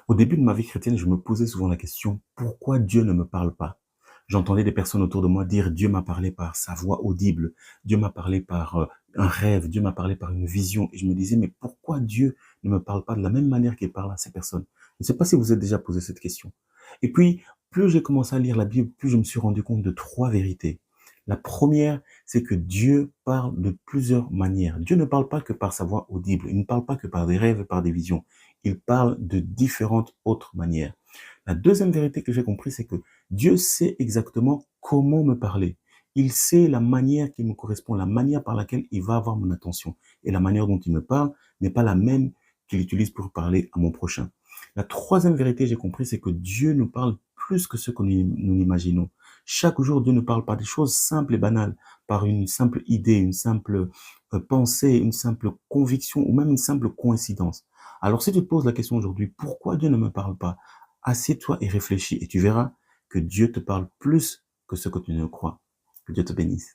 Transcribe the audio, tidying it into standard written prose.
Au début de ma vie chrétienne, je me posais souvent la question, pourquoi Dieu ne me parle pas? J'entendais des personnes autour de moi dire, Dieu m'a parlé par sa voix audible, Dieu m'a parlé par un rêve, Dieu m'a parlé par une vision. Et je me disais, mais pourquoi Dieu ne me parle pas de la même manière qu'il parle à ces personnes? Je ne sais pas si vous êtes déjà posé cette question. Et puis, plus j'ai commencé à lire la Bible, plus je me suis rendu compte de trois vérités. La première, c'est que Dieu parle de plusieurs manières. Dieu ne parle pas que par sa voix audible. Il ne parle pas que par des rêves et par des visions. Il parle de différentes autres manières. La deuxième vérité que j'ai compris, c'est que Dieu sait exactement comment me parler. Il sait la manière qui me correspond, la manière par laquelle il va avoir mon attention. Et la manière dont il me parle n'est pas la même qu'il utilise pour parler à mon prochain. La troisième vérité, j'ai compris, c'est que Dieu nous parle plus que ce que nous imaginons. Chaque jour, Dieu ne parle pas des choses simples et banales, par une simple idée, une simple pensée, une simple conviction ou même une simple coïncidence. Alors si tu te poses la question aujourd'hui, pourquoi Dieu ne me parle pas? Assieds-toi et réfléchis et tu verras que Dieu te parle plus que ce que tu ne crois. Que Dieu te bénisse.